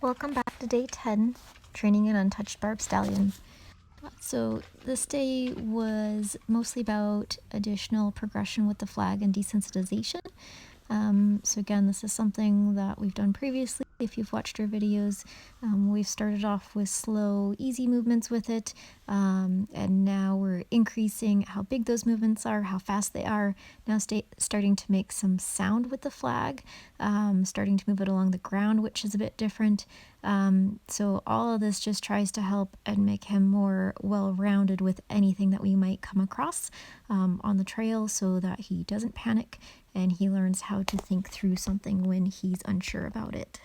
Welcome back to day 10, training an untouched Barb stallion. So this day was mostly about additional progression with the flag and desensitization. So again, this is something that we've done previously. If you've watched our videos, we've started off with slow, easy movements with it, and now we're increasing how big those movements are, how fast they are. Now starting to make some sound with the flag, starting to move it along the ground, which is a bit different. So all of this just tries to help and make him more well-rounded with anything that we might come across on the trail, so that he doesn't panic and he learns how to think through something when he's unsure about it.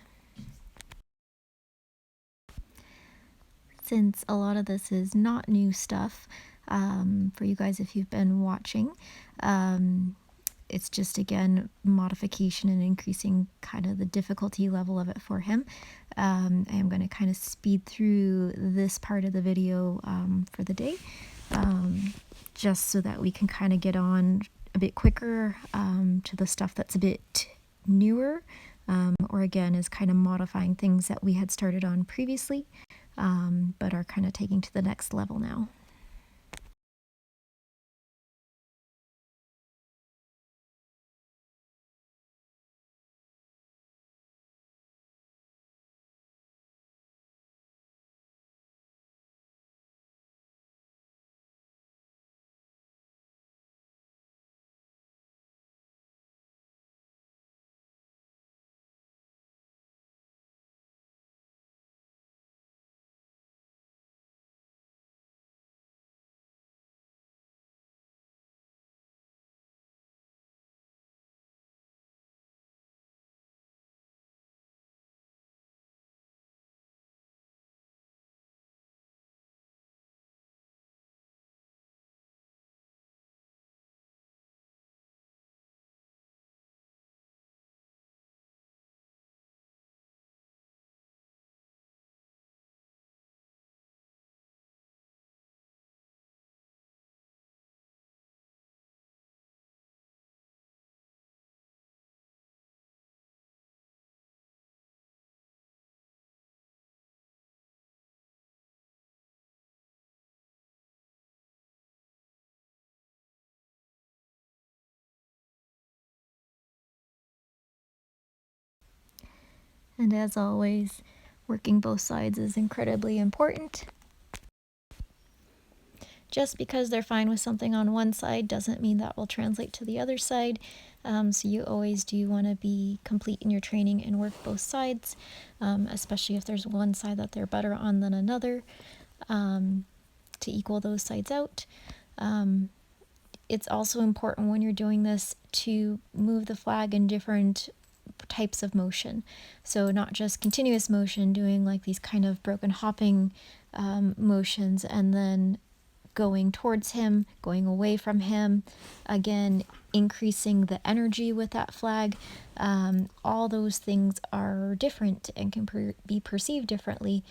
Since a lot of this is not new stuff for you guys if you've been watching, it's just, again, modification and increasing kind of the difficulty level of it for him. I'm going to kind of speed through this part of the video for the day, just so that we can kind of get on a bit quicker to the stuff that's a bit newer, or again is kind of modifying things that we had started on previously, but are kind of taking to the next level now. And as always, working both sides is incredibly important. Just because they're fine with something on one side doesn't mean that will translate to the other side. So you always do want to be complete in your training and work both sides, especially if there's one side that they're better on than another, to equal those sides out. It's also important when you're doing this to move the flag in different types of motion. So not just continuous motion, doing like these kind of broken hopping motions, and then going towards him, going away from him, again increasing the energy with that flag. All those things are different and can be perceived differently.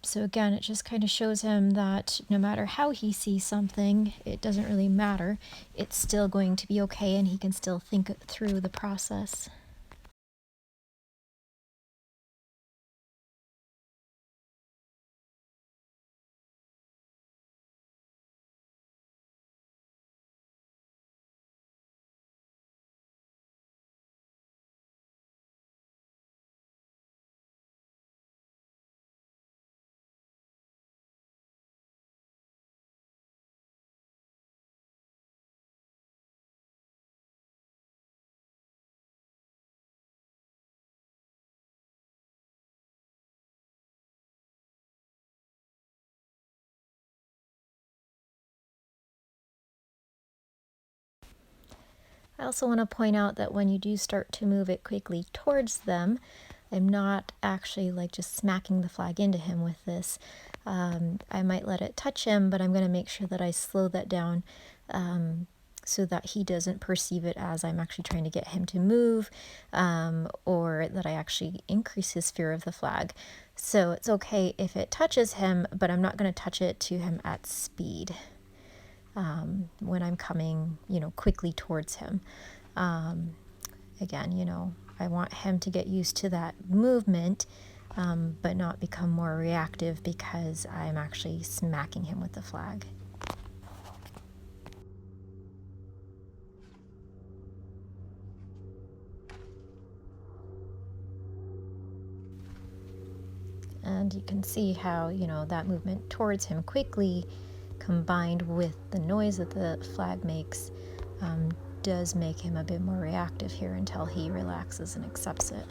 So again, it just kind of shows him that no matter how he sees something, it doesn't really matter. It's still going to be okay, and he can still think through the process. I also want to point out that when you do start to move it quickly towards them, I'm not actually like just smacking the flag into him with this. I might let it touch him, but I'm going to make sure that I slow that down, so that he doesn't perceive it as I'm actually trying to get him to move, or that I actually increase his fear of the flag. So it's okay if it touches him, but I'm not going to touch it to him at speed. when I'm coming, quickly towards him. Again, I want him to get used to that movement, but not become more reactive because I'm actually smacking him with the flag. And you can see how, that movement towards him quickly combined with the noise that the flag makes does make him a bit more reactive here until he relaxes and accepts it.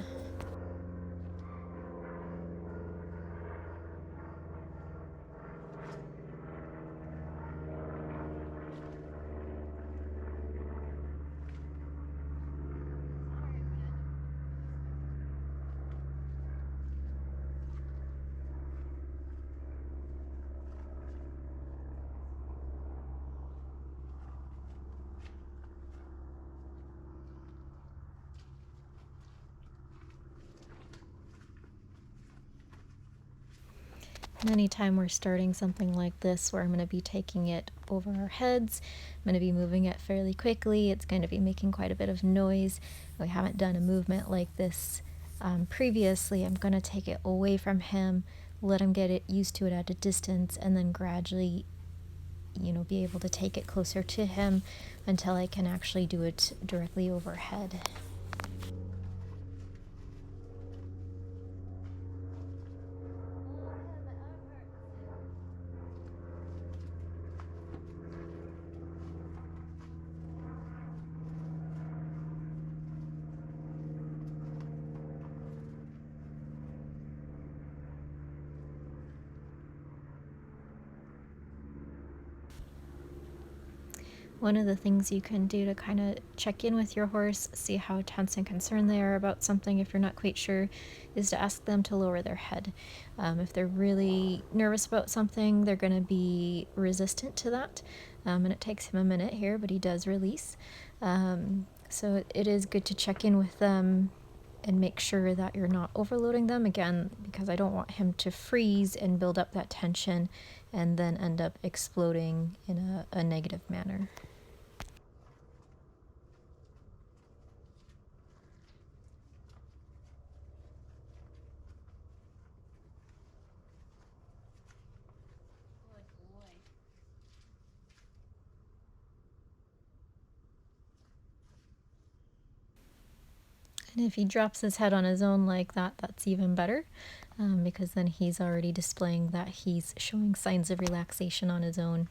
And anytime we're starting something like this where I'm going to be taking it over our heads, I'm going to be moving it fairly quickly, it's going to be making quite a bit of noise. We haven't done a movement like this previously. I'm going to take it away from him, let him get it used to it at a distance, and then gradually, be able to take it closer to him until I can actually do it directly overhead. One of the things you can do to kind of check in with your horse, see how tense and concerned they are about something if you're not quite sure, is to ask them to lower their head. If they're really nervous about something, they're going to be resistant to that. And it takes him a minute here, but he does release. So it is good to check in with them and make sure that you're not overloading them, again, because I don't want him to freeze and build up that tension and then end up exploding in a negative manner. And if he drops his head on his own like that, that's even better, because then he's already displaying that he's showing signs of relaxation on his own.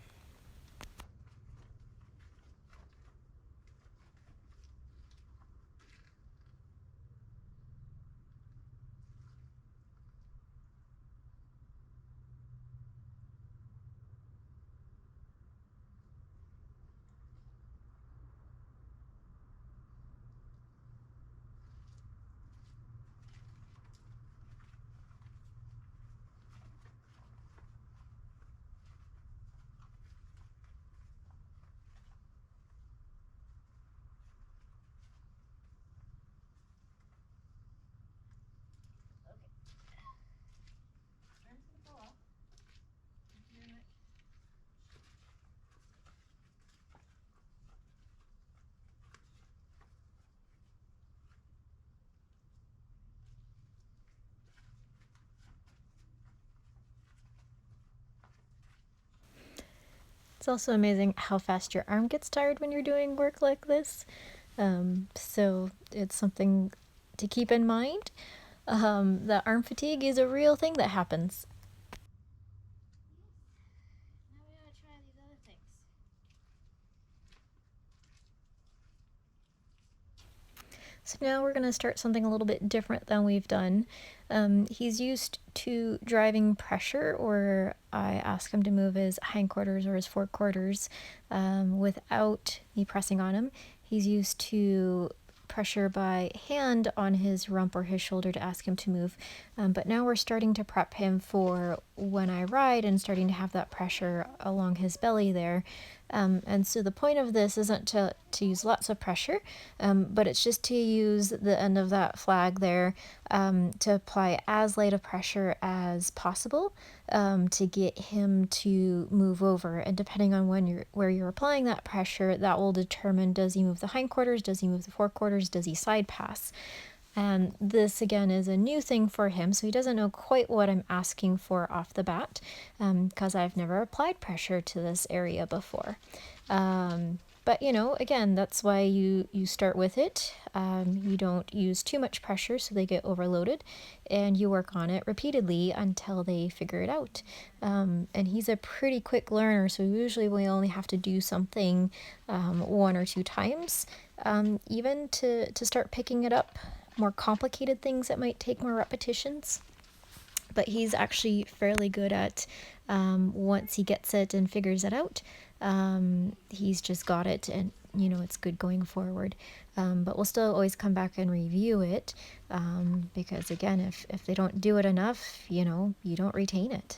It's also amazing how fast your arm gets tired when you're doing work like this. So it's something to keep in mind. That arm fatigue is a real thing that happens. Now we gotta try these other things. So now we're going to start something a little bit different than we've done. He's used to driving pressure, or I ask him to move his hindquarters or his forequarters without me pressing on him. He's used to pressure by hand on his rump or his shoulder to ask him to move. But now we're starting to prep him for when I ride and starting to have that pressure along his belly there. And so the point of this isn't to use lots of pressure, but it's just to use the end of that flag there to apply as light of pressure as possible to get him to move over. And depending on where you're applying that pressure, that will determine, does he move the hindquarters, does he move the forequarters, does he side pass? And this again is a new thing for him, so he doesn't know quite what I'm asking for off the bat, because I've never applied pressure to this area before. But again, that's why you start with it. You don't use too much pressure so they get overloaded, and you work on it repeatedly until they figure it out. And he's a pretty quick learner, so usually we only have to do something 1 or 2 times, even to start picking it up. More complicated things that might take more repetitions. But he's actually fairly good at, once he gets it and figures it out, he's just got it, and it's good going forward. But we'll still always come back and review it, because again, if they don't do it enough, you don't retain it.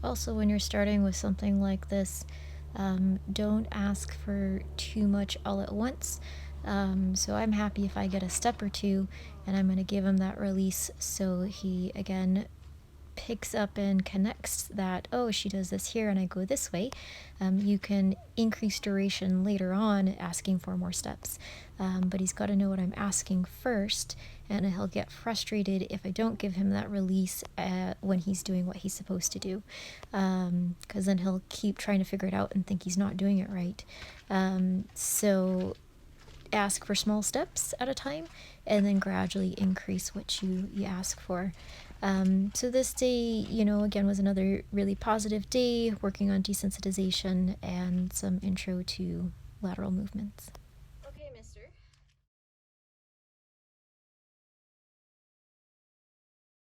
Also, when you're starting with something like this, don't ask for too much all at once. So I'm happy if I get a step or two, and I'm going to give him that release so he, again, picks up and connects that, oh, she does this here and I go this way. You can increase duration later on asking for more steps. But he's got to know what I'm asking first, and he'll get frustrated if I don't give him that release when he's doing what he's supposed to do. Because then he'll keep trying to figure it out and think he's not doing it right. So ask for small steps at a time, and then gradually increase what you ask for. So this day, again, was another really positive day, working on desensitization and some intro to lateral movements.